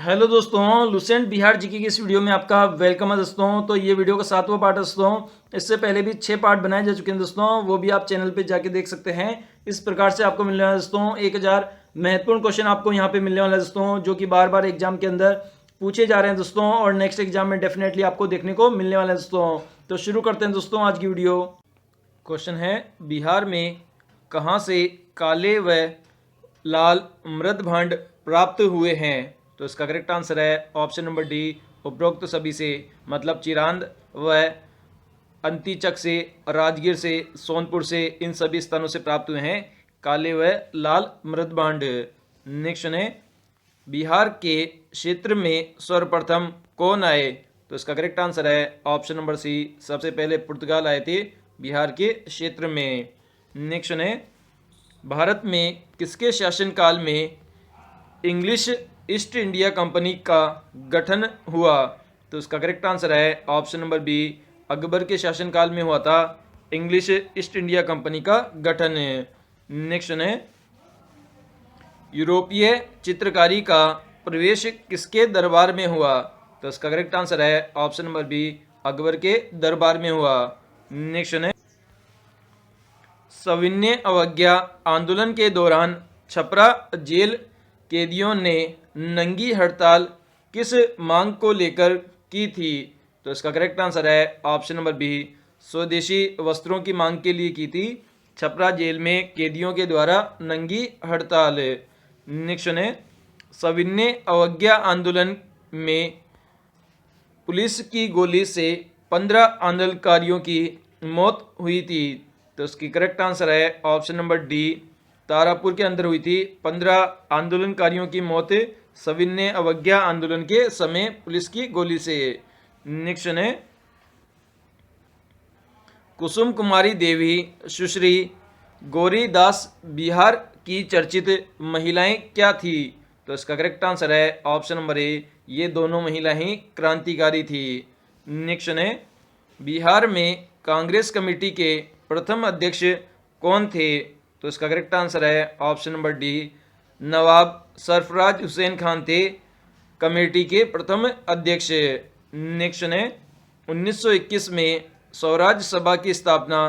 Hello दोस्तों, Lucent Bihar GK की इस वीडियो में आपका वेलकम है दोस्तों। तो ये वीडियो का 7वां पार्ट है दोस्तों। इससे पहले भी 6 पार्ट बनाए जा चुके हैं दोस्तों, वो भी आप चैनल पे जाके देख सकते हैं। इस प्रकार से आपको मिलने वाला है दोस्तों 1000 महत्वपूर्ण क्वेश्चन आपको यहाँ पे मिलने वाला है दोस्तों, जो कि बार बार एग्जाम के अंदर पूछे जा रहे हैं दोस्तों, और नेक्स्ट एग्जाम में डेफिनेटली आपको देखने को मिलने वाला है दोस्तों। तो शुरू करते हैं दोस्तों आज की वीडियो। क्वेश्चन है, बिहार में कहाँ से काले व लाल मृदभांड प्राप्त हुए हैं? तो इसका करेक्ट आंसर है ऑप्शन नंबर डी, उपरोक्त सभी से, मतलब चिरांद व अंतीचक से, राजगीर से, सोनपुर से, इन सभी स्थानों से प्राप्त हुए हैं काले व लाल मृदभांड। नेक्स्ट है, बिहार के क्षेत्र में सर्वप्रथम कौन आए? तो इसका करेक्ट आंसर है ऑप्शन नंबर सी, सबसे पहले पुर्तगाल आए थे बिहार के क्षेत्र में। नेक्स्ट है, भारत में किसके शासनकाल में इंग्लिश ईस्ट इंडिया कंपनी का गठन हुआ? तो इसका करेक्ट आंसर है ऑप्शन नंबर बी, अकबर के शासनकाल में हुआ था इंग्लिश ईस्ट इंडिया कंपनी का गठन। नेक्स्ट है, यूरोपीय चित्रकारी का प्रवेश किसके दरबार में हुआ? तो इसका करेक्ट आंसर है ऑप्शन नंबर बी, अकबर के दरबार में हुआ। नेक्स्ट है, सविनय अवज्ञा आंदोलन के दौरान छपरा जेल कैदियों ने नंगी हड़ताल किस मांग को लेकर की थी? तो इसका करेक्ट आंसर है ऑप्शन नंबर बी, स्वदेशी वस्त्रों की मांग के लिए की थी छपरा जेल में कैदियों के द्वारा नंगी हड़ताल। नेक्स्ट है, सविनय अवज्ञा आंदोलन में पुलिस की गोली से 15 आंदोलनकारियों की मौत हुई थी। तो इसकी करेक्ट आंसर है ऑप्शन नंबर डी, तारापुर के अंदर हुई थी 15 आंदोलनकारियों की मौत सविनय अवज्ञा आंदोलन के समय पुलिस की गोली से। नेक्स्ट है, कुसुम कुमारी देवी, सुश्री गौरीदास बिहार की चर्चित महिलाएं क्या थी? तो इसका करेक्ट आंसर है ऑप्शन नंबर ए, ये दोनों महिलाएं क्रांतिकारी थी। नेक्स्ट है, बिहार में कांग्रेस कमेटी के प्रथम अध्यक्ष कौन थे? तो इसका करेक्ट आंसर है ऑप्शन नंबर डी, नवाब सरफराज हुसैन खान थे कमेटी के प्रथम अध्यक्ष। नेक्स्ट है, 1921 में स्वराज सभा की स्थापना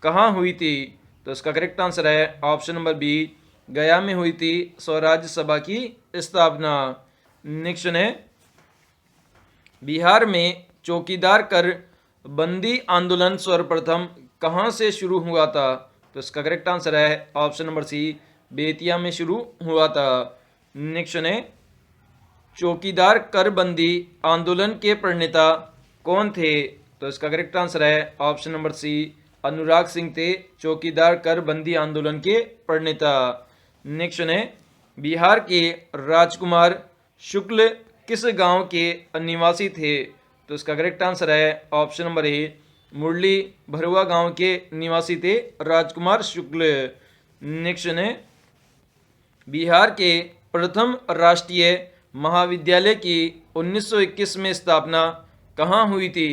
कहाँ हुई थी? तो इसका करेक्ट आंसर है ऑप्शन नंबर बी, गया में हुई थी स्वराज सभा की स्थापना। नेक्स्ट है, बिहार में चौकीदार कर बंदी आंदोलन सर्वप्रथम कहाँ से शुरू हुआ था? तो इसका करेक्ट आंसर है ऑप्शन नंबर सी, बेतिया में शुरू हुआ था। नेक्स्ट है, चौकीदार कर बंदी आंदोलन के प्रणेता कौन थे? तो इसका करेक्ट आंसर है ऑप्शन नंबर सी, अनुराग सिंह थे चौकीदार कर बंदी आंदोलन के प्रणेता। नेक्स्ट है, बिहार के राजकुमार शुक्ल किस गांव के निवासी थे? तो इसका करेक्ट आंसर है ऑप्शन नंबर ए, मुरली भरुआ गांव के निवासी थे राजकुमार शुक्ल। नेक्स्ट है, बिहार के प्रथम राष्ट्रीय महाविद्यालय की 1921 में स्थापना कहाँ हुई थी?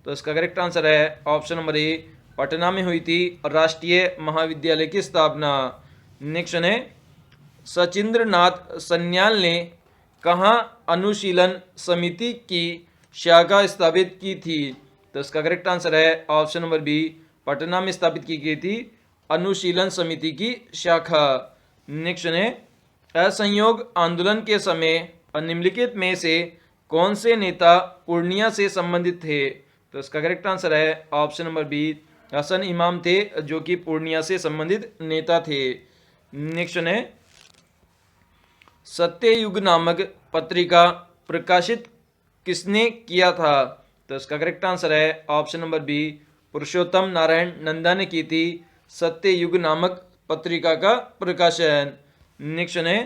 तो इसका करेक्ट आंसर है ऑप्शन नंबर ए, पटना में हुई थी राष्ट्रीय महाविद्यालय की स्थापना। नेक्स्ट है, सचिंद्र नाथ सन्याल ने कहाँ अनुशीलन समिति की शाखा स्थापित की थी? तो इसका करेक्ट आंसर है ऑप्शन नंबर बी, पटना में स्थापित की गई थी अनुशीलन समिति की शाखा। नेक्स्ट है, असहयोग आंदोलन के समय निम्नलिखित में से कौन से नेता पूर्णिया से संबंधित थे? तो इसका करेक्ट आंसर है ऑप्शन नंबर बी, हसन इमाम थे जो कि पूर्णिया से संबंधित नेता थे। नेक्स्ट है, सत्ययुग नामक पत्रिका प्रकाशित किसने किया था? तो इसका करेक्ट आंसर है ऑप्शन नंबर बी, पुरुषोत्तम नारायण नंदा ने की थी सत्ययुग नामक पत्रिका का प्रकाशन। नेक्स्ट है,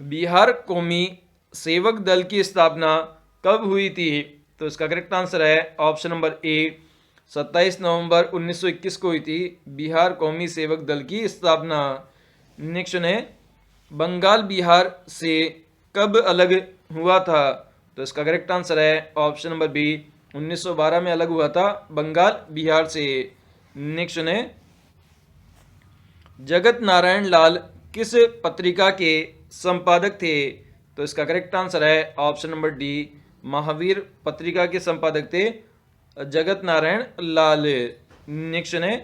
बिहार कौमी सेवक दल की स्थापना कब हुई थी? तो इसका करेक्ट आंसर है ऑप्शन नंबर ए, 27 नवंबर 1921 को हुई थी बिहार कौमी सेवक दल की स्थापना। नेक्स्ट है, बंगाल बिहार से कब अलग हुआ था? तो इसका करेक्ट आंसर है ऑप्शन नंबर बी, 1912 में अलग हुआ था बंगाल बिहार से। नेक्स्ट है, जगत नारायण लाल किस पत्रिका के संपादक थे? तो इसका करेक्ट आंसर है ऑप्शन नंबर डी, महावीर पत्रिका के संपादक थे जगत नारायण लाल। नेक्स्ट है,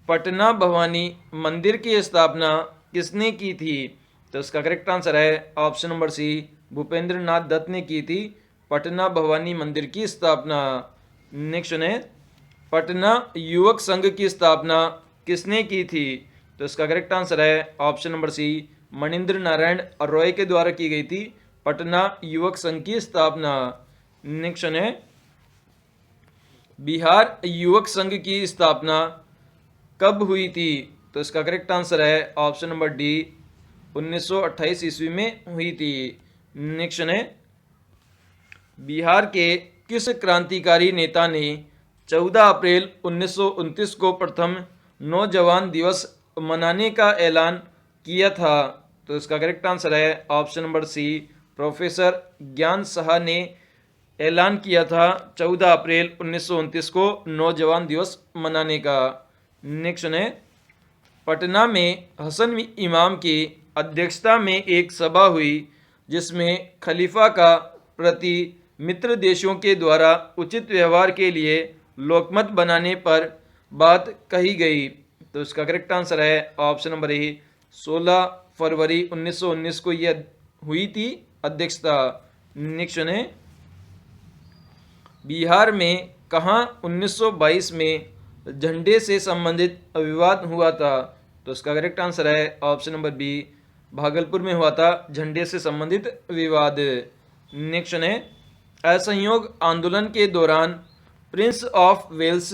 पटना भवानी मंदिर की स्थापना किसने की थी? तो इसका करेक्ट आंसर है ऑप्शन नंबर सी, भूपेंद्र नाथ दत्त ने की थी पटना भवानी मंदिर की स्थापना। नेक्स्ट है, पटना युवक संघ की स्थापना किसने की थी? तो इसका करेक्ट आंसर है option number C, Manindra Narayan Roy के द्वारा की गई थी पटना युवक संघ की स्थापना। नेक्स्ट है, बिहार युवक संघ की स्थापना कब हुई थी? तो इसका करेक्ट आंसर है ऑप्शन नंबर डी, 1928 ईस्वी में हुई थी। नेक्स्ट है, बिहार के किस क्रांतिकारी नेता ने 14 अप्रैल 1929 को प्रथम नौजवान दिवस मनाने का ऐलान किया था? तो इसका करेक्ट आंसर है ऑप्शन नंबर सी, प्रोफेसर ज्ञान साहा ने ऐलान किया था 14 अप्रैल 1929 को नौजवान दिवस मनाने का। नेक्स्ट है, पटना में हसन इमाम की अध्यक्षता में एक सभा हुई जिसमें खलीफा का प्रति मित्र देशों के द्वारा उचित व्यवहार के लिए लोकमत बनाने पर बात कही गई। तो इसका करेक्ट आंसर है ऑप्शन नंबर ए, 16 फरवरी 1919 को यह हुई थी अध्यक्षता। नेक्स्ट है, बिहार में कहाँ 1922 में झंडे से संबंधित विवाद हुआ था? तो इसका करेक्ट आंसर है ऑप्शन नंबर बी, भागलपुर में हुआ था झंडे से संबंधित विवाद। नेक्स्ट है, असहयोग आंदोलन के दौरान प्रिंस ऑफ वेल्स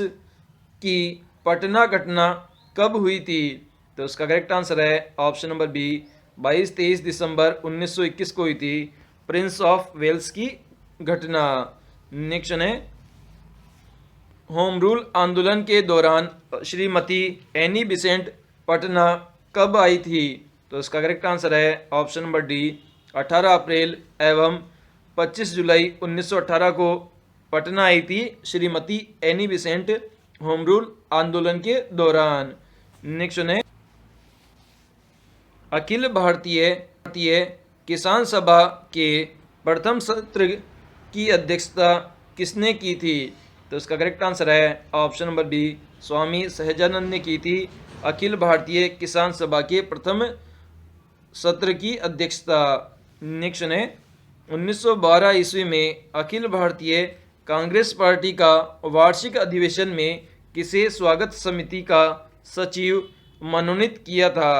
की पटना घटना कब हुई थी? तो इसका करेक्ट आंसर है ऑप्शन नंबर बी, 22-23 दिसंबर 1921 को हुई थी प्रिंस ऑफ वेल्स की घटना। नेक्स्ट है, होम रूल आंदोलन के दौरान श्रीमती एनी बिसेंट पटना कब आई थी? तो इसका करेक्ट आंसर है ऑप्शन नंबर डी, 18 अप्रैल एवं 25 जुलाई 1918 को पटना आई थी Shrimati any Besant home rule आंदोलन के दौरान। नेक्स्ट है, अखिल भारतीय किसान सभा के प्रथम सत्र की अध्यक्षता किसने की थी? तो इसका करेक्ट आंसर है option number B, Swami Sahajanand ने की थी अखिल भारतीय किसान सभा के प्रथम सत्र की अध्यक्षता। नेक्स्ट है, 1912 ईस्वी में अखिल भारतीय कांग्रेस पार्टी का वार्षिक अधिवेशन में किसे स्वागत समिति का सचिव मनोनीत किया था?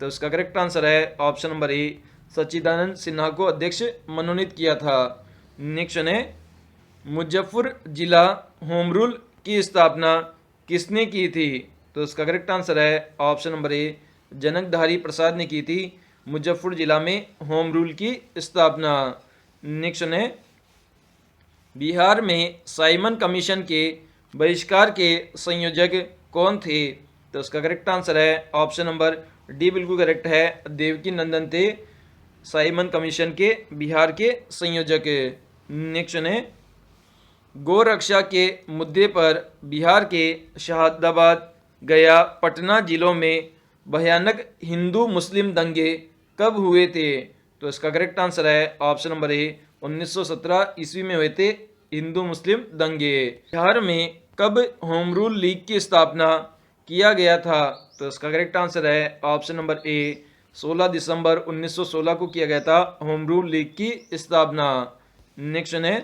तो इसका करेक्ट आंसर है ऑप्शन नंबर ए, सच्चिदानंद सिन्हा को अध्यक्ष मनोनीत किया था। नेक्स्ट है, मुजफ्फर जिला होम रूल की स्थापना किसने की थी? तो इसका करेक्ट आंसर है ऑप्शन नंबर ए, जनकधारी प्रसाद ने की थी मुजफ्फर जिला में होम रूल की स्थापना। नेक्स्ट है, बिहार में साइमन कमीशन के बहिष्कार के संयोजक कौन थे? तो इसका करेक्ट आंसर है ऑप्शन नंबर डी, बिल्कुल करेक्ट है, देवकी नंदन थे साइमन कमीशन के बिहार के संयोजक। नेक्स्ट है, गौ रक्षा के मुद्दे पर बिहार के शहादाबाद, गया, पटना जिलों में भयानक हिंदू मुस्लिम दंगे कब हुए थे? तो इसका करेक्ट आंसर है ऑप्शन नंबर ए, 1917 ईस्वी में हुए थे हिंदू मुस्लिम दंगे। बिहार में कब होम रूल लीग की स्थापना किया गया था? तो इसका करेक्ट आंसर है ऑप्शन नंबर ए, 16 दिसंबर 1916 को किया गया था होम रूल लीग की स्थापना। नेक्स्ट है,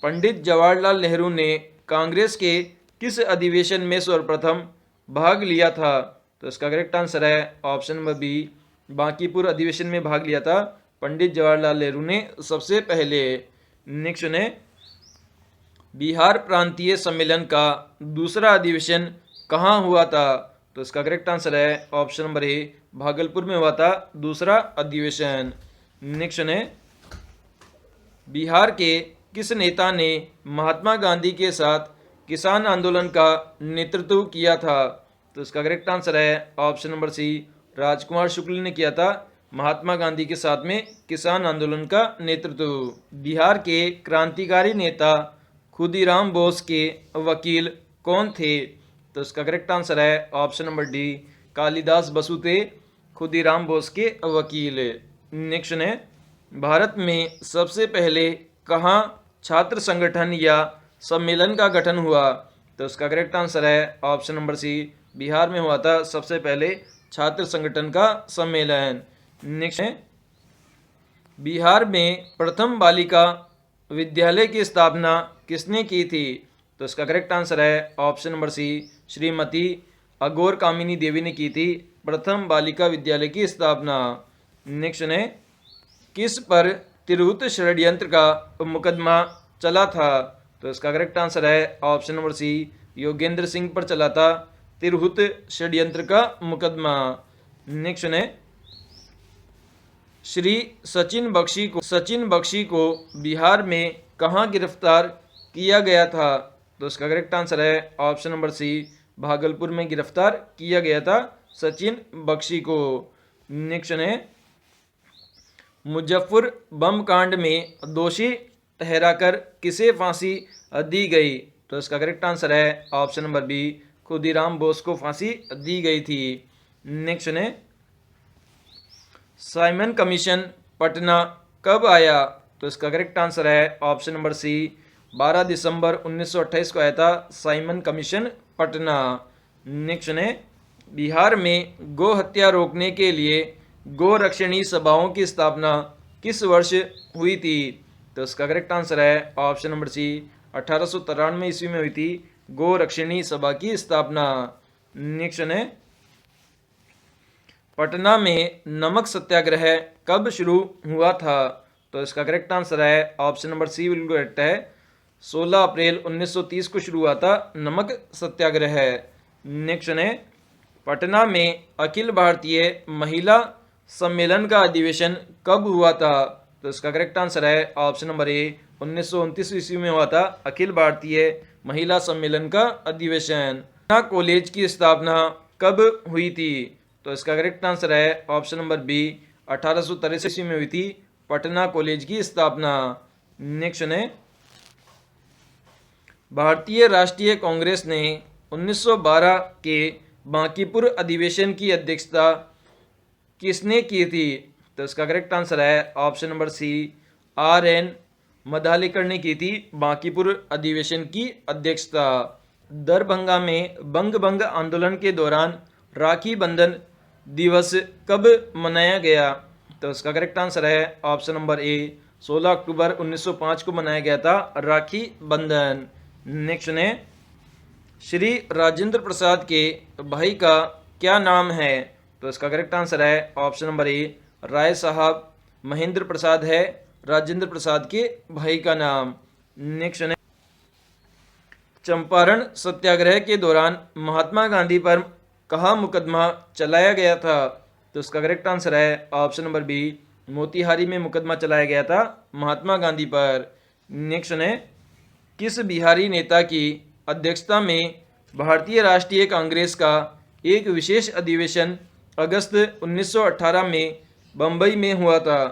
पंडित जवाहरलाल नेहरू ने कांग्रेस के किस अधिवेशन में सर्वप्रथम भाग लिया था? तो इसका करेक्ट आंसर है ऑप्शन नंबर बी, बांकीपुर अधिवेशन में भाग लिया था पंडित जवाहरलाल नेहरू ने सबसे पहले। नेक्स्ट है, बिहार प्रांतीय सम्मेलन का दूसरा अधिवेशन कहाँ हुआ था? तो इसका करेक्ट आंसर है ऑप्शन नंबर ए, भागलपुर में हुआ था दूसरा अधिवेशन। नेक्स्ट है, बिहार के किस नेता ने महात्मा गांधी के साथ किसान आंदोलन का नेतृत्व किया था? तो इसका करेक्ट आंसर है ऑप्शन नंबर सी, राजकुमार शुक्ल ने किया था महात्मा गांधी के साथ में किसान आंदोलन का नेतृत्व। बिहार के क्रांतिकारी नेता खुदीराम बोस के वकील कौन थे? तो इसका करेक्ट आंसर है option number D, Kalidas Basu थे खुदीराम बोस के वकील। नेक्स्ट है, भारत में सबसे पहले कहाँ छात्र संगठन या सम्मेलन का गठन हुआ? तो इसका करेक्ट आंसर है ऑप्शन नंबर सी, बिहार में हुआ था सबसे पहले छात्र संगठन का सम्मेलन। नेक्स्ट है, बिहार में प्रथम बालिका विद्यालय की स्थापना किसने की थी? तो इसका करेक्ट आंसर है ऑप्शन नंबर सी, श्रीमती अघोर कामिनी देवी ने की थी प्रथम बालिका विद्यालय की स्थापना। नेक्स्ट है, किस पर तिरहुत षड्यंत्र का मुकदमा चला था? तो इसका करेक्ट आंसर है option number C, Yogendra Singh पर चला था तिरहुत षड्यंत्र का मुकदमा। नेक्स्ट है, श्री सचिन बख्शी को बिहार में कहाँ गिरफ्तार किया गया था? तो इसका करेक्ट आंसर है ऑप्शन नंबर सी, भागलपुर में गिरफ्तार किया गया था सचिन बख्शी को। नेक्स्ट है, मुजफ्फर बम कांड में दोषी ठहराकर किसे फांसी दी गई? तो इसका करेक्ट आंसर है option number B, Khudiram Bose को फांसी दी गई थी। नेक्स्ट है, साइमन कमीशन पटना कब आया? तो इसका करेक्ट आंसर है ऑप्शन नंबर सी, 12 दिसंबर 1928 को आया था साइमन कमीशन पटना। नेक्स्ट है, बिहार में गो हत्या रोकने के लिए गो रक्षणी सभाओं की स्थापना किस वर्ष हुई थी? तो इसका करेक्ट आंसर है ऑप्शन नंबर सी, 1893 ईस्वी में हुई थी गो रक्षणी सभा की स्थापना। नेक्स्ट है, पटना में नमक सत्याग्रह कब शुरू हुआ था? तो इसका करेक्ट आंसर है ऑप्शन नंबर सी बिल्कुल करेक्ट है, 16 अप्रैल 1930 को शुरू हुआ था नमक सत्याग्रह। नेक्स्ट है, पटना में अखिल भारतीय महिला सम्मेलन का अधिवेशन कब हुआ था? तो इसका करेक्ट आंसर है ऑप्शन नंबर ए, 1929 ईस्वी में हुआ था अखिल भारतीय महिला सम्मेलन का अधिवेशन। पटना कॉलेज की स्थापना कब हुई थी? तो इसका करेक्ट आंसर है ऑप्शन नंबर बी, 1863 ईस्वी में हुई थी पटना कॉलेज की स्थापना। नेक्स्ट है, भारतीय राष्ट्रीय कांग्रेस ने 1912 के बांकीपुर अधिवेशन की अध्यक्षता किसने की थी? तो इसका करेक्ट आंसर है ऑप्शन नंबर सी, RN मधालिकर ने की थी बांकीपुर अधिवेशन की अध्यक्षता। दरभंगा में बंग आंदोलन के दौरान राखी बंधन दिवस कब मनाया गया? तो इसका करेक्ट आंसर है ऑप्शन नंबर ए, 16 अक्टूबर 1905 को मनाया गया था राखी बंधन। नेक्स्ट ने, श्री राजेंद्र प्रसाद के भाई का क्या नाम है? तो इसका करेक्ट आंसर है ऑप्शन नंबर ए, राय साहब महेंद्र प्रसाद है राजेंद्र प्रसाद के भाई का नाम। नेक्स्ट है, चंपारण सत्याग्रह के दौरान महात्मा गांधी पर कहाँ मुकदमा चलाया गया था? तो इसका करेक्ट आंसर है ऑप्शन नंबर बी, मोतिहारी में मुकदमा चलाया गया था महात्मा गांधी पर। नेक्स्ट है, किस बिहारी नेता की अध्यक्षता में भारतीय राष्ट्रीय कांग्रेस का एक विशेष अधिवेशन अगस्त 1918 में बम्बई में हुआ था?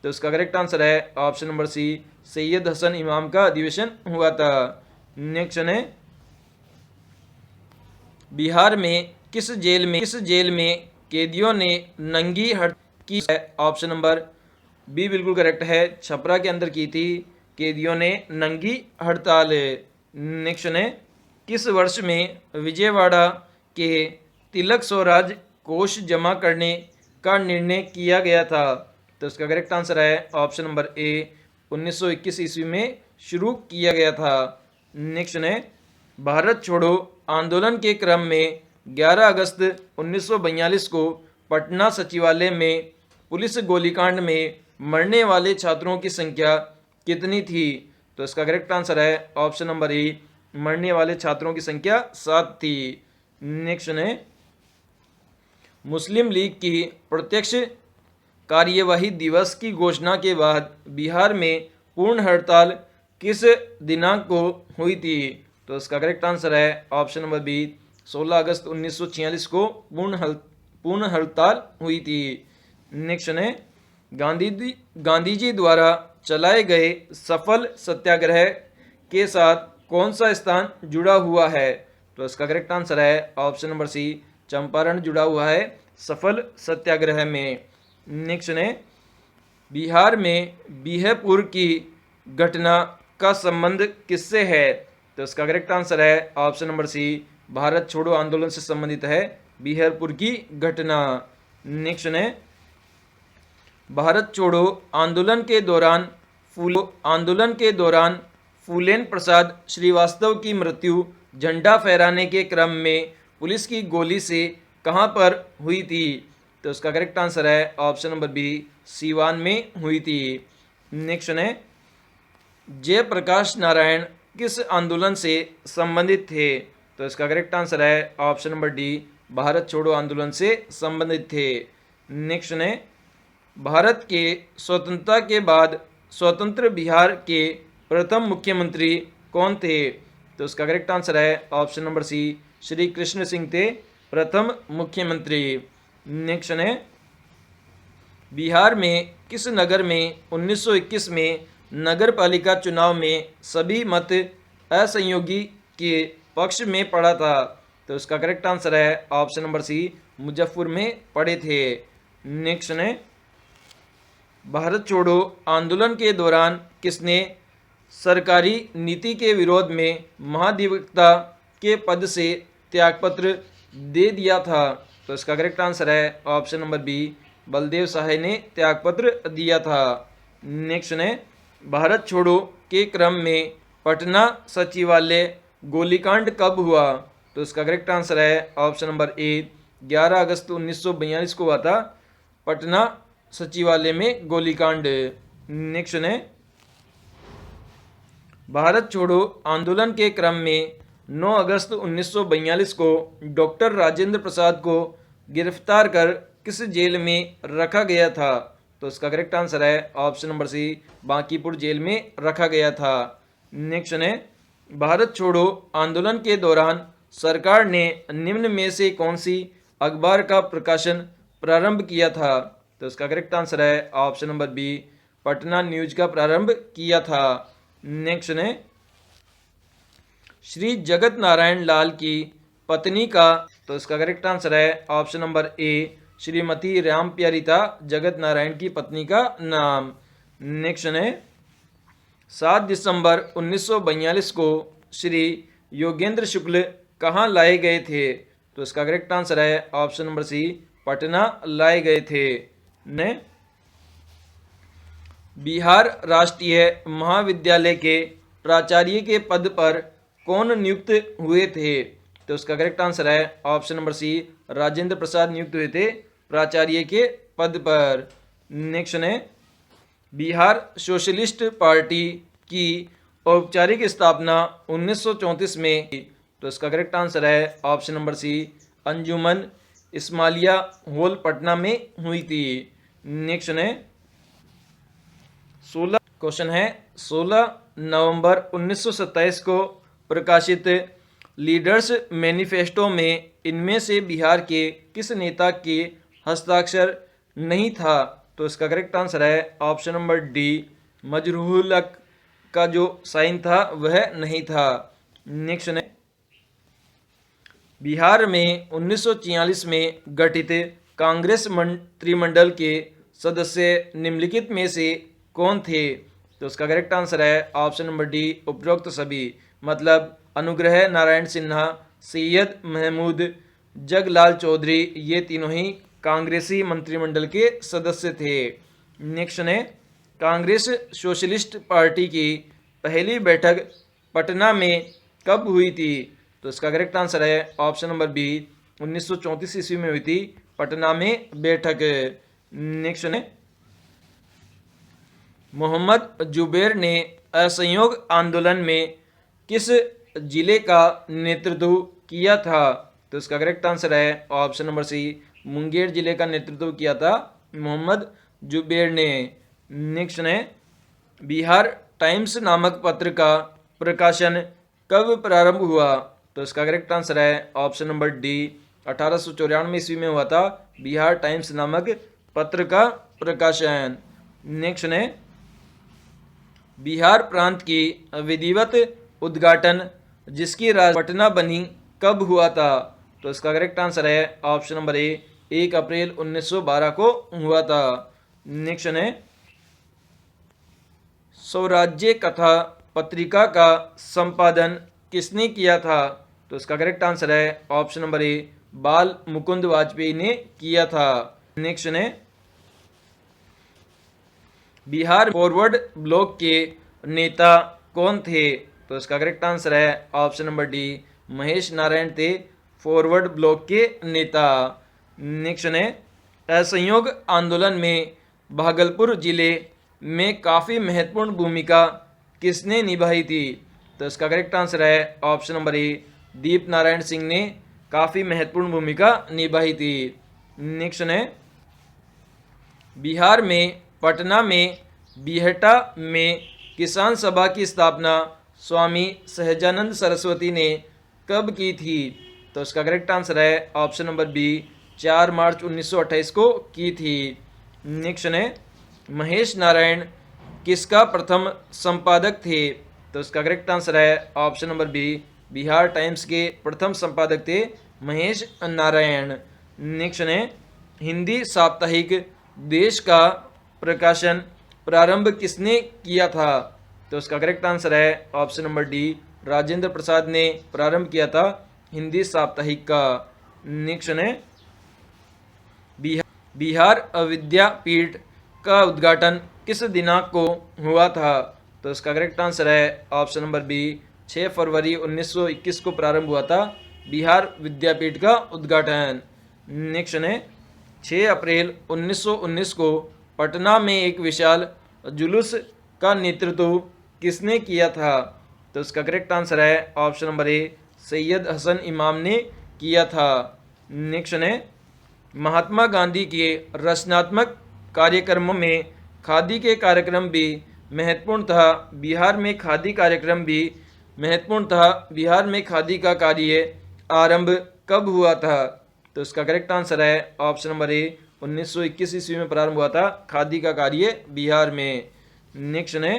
तो इसका करेक्ट आंसर है option number C, Syed Hasan Imam का अधिवेशन हुआ था। नेक्स्ट है, बिहार में किस जेल में कैदियों ने नंगी हड़ताल की? ऑप्शन नंबर बी बिल्कुल करेक्ट है, छपरा के अंदर की थी कैदियों ने नंगी हड़ताल। नेक्स्ट है, किस वर्ष में विजयवाड़ा के तिलक स्वराज कोष जमा करने का निर्णय किया गया था? तो इसका करेक्ट आंसर है ऑप्शन नंबर ए, 1921 ईस्वी में शुरू किया गया था। नेक्स्ट है, भारत छोड़ो आंदोलन के क्रम में 11 अगस्त 1942 को पटना सचिवालय में पुलिस गोलीकांड में मरने वाले छात्रों की संख्या कितनी थी? तो इसका करेक्ट आंसर है ऑप्शन नंबर ए, मरने वाले छात्रों की संख्या 7 थी। नेक्स्ट है, मुस्लिम लीग की प्रत्यक्ष कार्यवाही दिवस की घोषणा के बाद बिहार में पूर्ण हड़ताल किस दिनांक को हुई थी? तो इसका करेक्ट आंसर है ऑप्शन नंबर बी, 16 अगस्त 1946 को पूर्ण हड़ताल हुई थी। नेक्स्ट है, गांधी जी द्वारा चलाए गए सफल सत्याग्रह के साथ कौन सा स्थान जुड़ा हुआ है? तो इसका करेक्ट आंसर है ऑप्शन नंबर सी, चंपारण जुड़ा हुआ है सफल सत्याग्रह में। नेक्स्ट है, बिहार में बीहपुर की घटना का संबंध किससे है? तो इसका करेक्ट आंसर है ऑप्शन नंबर सी, भारत छोड़ो आंदोलन से संबंधित है बीहपुर की घटना। नेक्स्ट है, भारत छोड़ो आंदोलन के दौरान फूलेन प्रसाद श्रीवास्तव की मृत्यु झंडा फहराने के क्रम में पुलिस की गोली से कहां पर हुई थी? तो इसका करेक्ट आंसर है ऑप्शन नंबर बी, सीवान में हुई थी। नेक्स्ट है, जयप्रकाश नारायण किस आंदोलन से संबंधित थे? तो इसका करेक्ट आंसर है ऑप्शन नंबर डी, भारत छोड़ो आंदोलन से संबंधित थे। नेक्स्ट है, भारत के स्वतंत्रता के बाद स्वतंत्र बिहार के प्रथम मुख्यमंत्री कौन थे? तो इसका करेक्ट आंसर है option number C, Shri Krishna Singh थे प्रथम मुख्यमंत्री। नेक्स्ट है, बिहार में किस नगर में 1921 में नगर पालिका चुनाव में सभी मत असहयोगी के पक्ष में पड़ा था? तो इसका करेक्ट आंसर है ऑप्शन नंबर सी, मुजफ्फर में पड़े थे। नेक्स्ट है, भारत छोड़ो आंदोलन के दौरान किसने सरकारी नीति के विरोध में महाधिवक्ता के पद से त्यागपत्र दे दिया था? तो इसका करेक्ट आंसर है ऑप्शन नंबर बी, बलदेव सहाय ने त्यागपत्र दिया था। नेक्स्ट है, भारत छोड़ो के क्रम में पटना सचिवालय गोलीकांड कब हुआ? तो इसका करेक्ट आंसर है ऑप्शन नंबर ए, 11 अगस्त 1942 को हुआ था पटना सचिवालय में गोलीकांड। नेक्स्ट है, भारत छोड़ो आंदोलन के क्रम में 9 अगस्त 1942 को डॉक्टर राजेंद्र प्रसाद को गिरफ्तार कर किस जेल में रखा गया था? तो इसका करेक्ट आंसर है option number C, Bankipur jail में रखा गया था। नेक्स्ट है, भारत छोड़ो आंदोलन के दौरान सरकार ने निम्न में से कौन सी अखबार का प्रकाशन प्रारंभ किया था? तो इसका करेक्ट आंसर है option number B, Patna News का प्रारंभ किया था। नेक्स्ट है, श्री जगत नारायण लाल की पत्नी का, तो इसका करेक्ट आंसर है option number A, Shrimati Ram Pyarita Jagat Narayan की पत्नी का नाम। नेक्स्ट है, 7 दिसंबर 1942 को श्री योगेंद्र शुक्ल कहाँ लाए गए थे? तो इसका करेक्ट आंसर है ऑप्शन नंबर सी, पटना लाए गए थे। ने बिहार राष्ट्रीय महाविद्यालय के प्राचार्य के पद पर कौन नियुक्त हुए थे? तो इसका करेक्ट आंसर है ऑप्शन नंबर सी, राजेंद्र प्रसाद नियुक्त हुए थे प्राचार्य के पद पर। नेक्स्ट है, बिहार सोशलिस्ट पार्टी की औपचारिक स्थापना 1934 में, तो इसका करेक्ट आंसर है ऑप्शन नंबर सी, अंजुमन इस्माइलिया हॉल पटना में हुई थी। नेक्स्ट है, 16 नवंबर 1927 को प्रकाशित लीडर्स मैनिफेस्टो में इनमें से बिहार के किस नेता के हस्ताक्षर नहीं था? तो इसका करेक्ट आंसर है ऑप्शन नंबर डी, मजरूल हक का जो साइन था वह नहीं था। नेक्स्ट है, बिहार में 1946 में गठित कांग्रेस मंत्रिमंडल के सदस्य निम्नलिखित में से कौन थे? तो इसका करेक्ट आंसर है ऑप्शन नंबर डी, उपरोक्त सभी, मतलब अनुग्रह नारायण सिन्हा, सैयद महमूद, जगलाल चौधरी, ये तीनों ही कांग्रेसी मंत्रिमंडल के सदस्य थे। नेक्स्ट है, कांग्रेस सोशलिस्ट पार्टी की पहली बैठक पटना में कब हुई थी? तो इसका करेक्ट आंसर है ऑप्शन नंबर बी, 1934 ईस्वी में हुई थी पटना में बैठक। नेक्स्ट है, मोहम्मद जुबैर ने असहयोग आंदोलन में किस जिले का नेतृत्व किया था? तो इसका करेक्ट आंसर है ऑप्शन नंबर सी, मुंगेर जिले का नेतृत्व किया था मोहम्मद जुबैर ने। नेक्स्ट है, बिहार टाइम्स नामक पत्र का प्रकाशन कब प्रारंभ हुआ? तो इसका करेक्ट आंसर है ऑप्शन नंबर डी, 1894 ईस्वी में हुआ था बिहार टाइम्स नामक पत्र का प्रकाशन। नेक्स्ट है, बिहार प्रांत की विधिवत उद्घाटन जिसकी राजधानी पटना बनी कब हुआ था? तो इसका करेक्ट आंसर है ऑप्शन नंबर ए, 1 अप्रैल 1912 को हुआ था। नेक्स्ट है, स्वराज्य कथा पत्रिका का संपादन किसने किया था? तो इसका करेक्ट आंसर है ऑप्शन नंबर ए, बाल मुकुंद वाजपेयी ने किया था। नेक्स्ट है बिहार फॉरवर्ड ब्लॉक के नेता कौन थे? तो इसका करेक्ट आंसर है option number D, Mahesh Narayan थे फॉरवर्ड ब्लॉक के नेता। नेक्स्ट है असहयोग आंदोलन में भागलपुर जिले में काफ़ी महत्वपूर्ण भूमिका किसने निभाई थी? तो इसका करेक्ट आंसर है ऑप्शन नंबर ए, दीप नारायण सिंह ने काफ़ी महत्वपूर्ण भूमिका निभाई थी। नेक्स्ट है बिहार में पटना में बिहटा में किसान सभा की स्थापना स्वामी सहजानंद सरस्वती ने कब की थी? तो इसका करेक्ट आंसर है ऑप्शन नंबर बी, 4 मार्च 1928 को की थी। नेक्स्ट है महेश नारायण किसका प्रथम संपादक थे? तो इसका करेक्ट आंसर है option number B, Bihar Times के प्रथम संपादक थे महेश नारायण। नेक्स्ट है हिंदी साप्ताहिक देश का प्रकाशन प्रारंभ किसने किया था? तो इसका करेक्ट आंसर है option number D, Rajendra Prasad ने प्रारंभ किया था हिंदी साप्ताहिक का। नेक्स्ट है बिहार विद्यापीठ का उद्घाटन किस दिनांक को हुआ था? तो इसका करेक्ट आंसर है ऑप्शन नंबर बी, 6 फरवरी 1921 को प्रारंभ हुआ था बिहार विद्यापीठ का उद्घाटन। नेक्स्ट है 6 अप्रैल 1919 को पटना में एक विशाल जुलूस का नेतृत्व किसने किया था? तो इसका करेक्ट आंसर है option number A, Syed Hasan Imam ने किया था। नेक्स्ट है महात्मा गांधी के रचनात्मक कार्यक्रमों में खादी के कार्यक्रम भी महत्वपूर्ण था। बिहार में खादी कार्यक्रम भी महत्वपूर्ण था। बिहार में खादी का कार्य आरंभ कब हुआ था? तो इसका करेक्ट आंसर है ऑप्शन नंबर ए, 1921 ईस्वी में प्रारंभ हुआ था खादी का कार्य बिहार में। नेक्स्ट है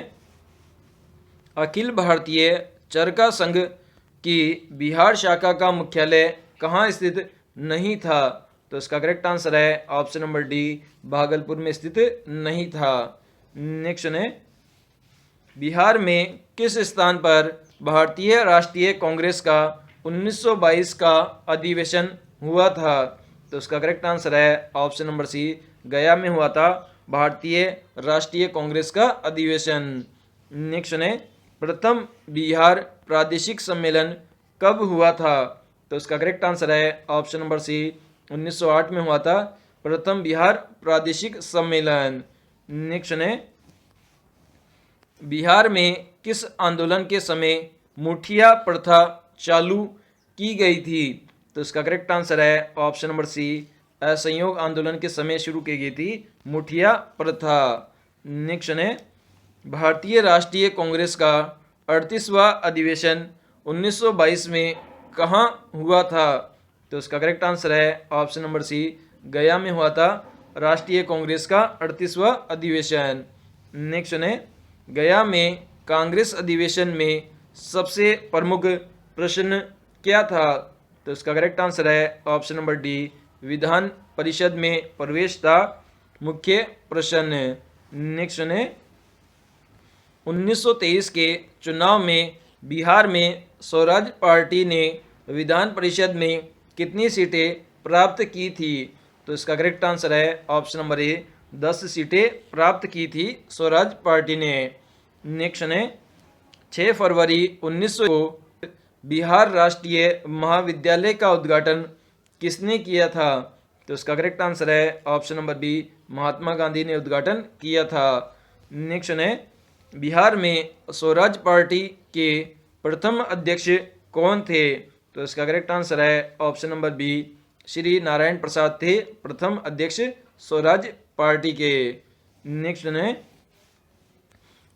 अखिल भारतीय चरखा संघ की बिहार शाखा का मुख्यालय कहाँ स्थित नहीं था? तो इसका करेक्ट आंसर है ऑप्शन नंबर डी, भागलपुर में स्थित नहीं था। नेक्स्ट है बिहार में किस स्थान पर भारतीय राष्ट्रीय कांग्रेस का 1922 का अधिवेशन हुआ था? तो इसका करेक्ट आंसर है ऑप्शन नंबर सी, गया में हुआ था भारतीय राष्ट्रीय कांग्रेस का अधिवेशन। नेक्स्ट है प्रथम बिहार प्रादेशिक सम्मेलन कब हुआ था? तो इसका करेक्ट आंसर है ऑप्शन नंबर सी, 1908 में हुआ था प्रथम बिहार प्रादेशिक सम्मेलन। नेक्स्ट है बिहार में किस आंदोलन के समय मुठिया प्रथा चालू की गई थी? तो इसका करेक्ट आंसर है ऑप्शन नंबर सी, असहयोग आंदोलन के समय शुरू की गई थी मुठिया प्रथा। नेक्स्ट है भारतीय राष्ट्रीय कांग्रेस का 38वां अधिवेशन 1922 में कहाँ हुआ था? तो इसका करेक्ट आंसर है ऑप्शन नंबर सी, गया में हुआ था राष्ट्रीय कांग्रेस का 38वां अधिवेशन। नेक्स्ट है गया में कांग्रेस अधिवेशन में सबसे प्रमुख प्रश्न क्या था? तो इसका करेक्ट आंसर है option number D, Vidhan Parishad में प्रवेश था मुख्य प्रश्न। नेक्स्ट है 1923 के चुनाव में बिहार में स्वराज पार्टी ने विधान परिषद में कितनी सीटें प्राप्त की थी? तो इसका करेक्ट आंसर है ऑप्शन नंबर ए, 10 सीटें प्राप्त की थी स्वराज पार्टी ने। नेक्स्ट है 6 फरवरी 1900 को बिहार राष्ट्रीय महाविद्यालय का उद्घाटन किसने किया था? तो इसका करेक्ट आंसर है option number B, Mahatma Gandhi ने उद्घाटन किया था। नेक्स्ट है बिहार में स्वराज पार्टी के प्रथम अध्यक्ष कौन थे? तो इसका करेक्ट आंसर है option number B, Shri Narayan Prasad थे प्रथम अध्यक्ष स्वराज पार्टी के। नेक्स्ट है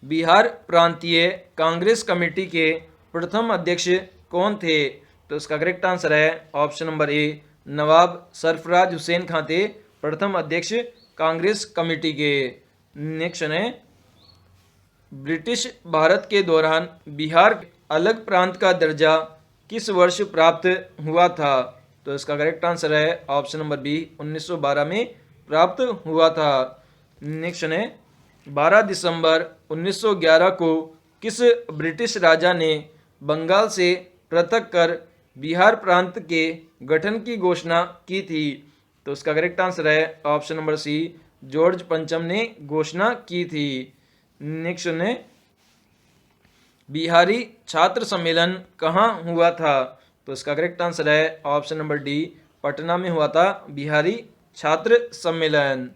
बिहार प्रांतीय कांग्रेस कमेटी के प्रथम अध्यक्ष कौन थे? तो इसका करेक्ट आंसर है ऑप्शन नंबर ए, नवाब सरफराज हुसैन खां थे प्रथम अध्यक्ष कांग्रेस कमेटी के। नेक्स्ट है ब्रिटिश भारत के दौरान बिहार अलग प्रांत का दर्जा किस वर्ष प्राप्त हुआ था? तो इसका करेक्ट आंसर है ऑप्शन नंबर बी, 1912 में प्राप्त हुआ था। नेक्स्ट है 12 दिसंबर 1911 को किस ब्रिटिश राजा ने बंगाल से पृथक कर बिहार प्रांत के गठन की घोषणा की थी? तो इसका करेक्ट आंसर है ऑप्शन नंबर सी, जॉर्ज पंचम ने घोषणा की थी। नेक्स्ट ने बिहारी छात्र सम्मेलन कहाँ हुआ था? तो इसका करेक्ट आंसर है ऑप्शन नंबर डी, पटना में हुआ था बिहारी छात्र सम्मेलन।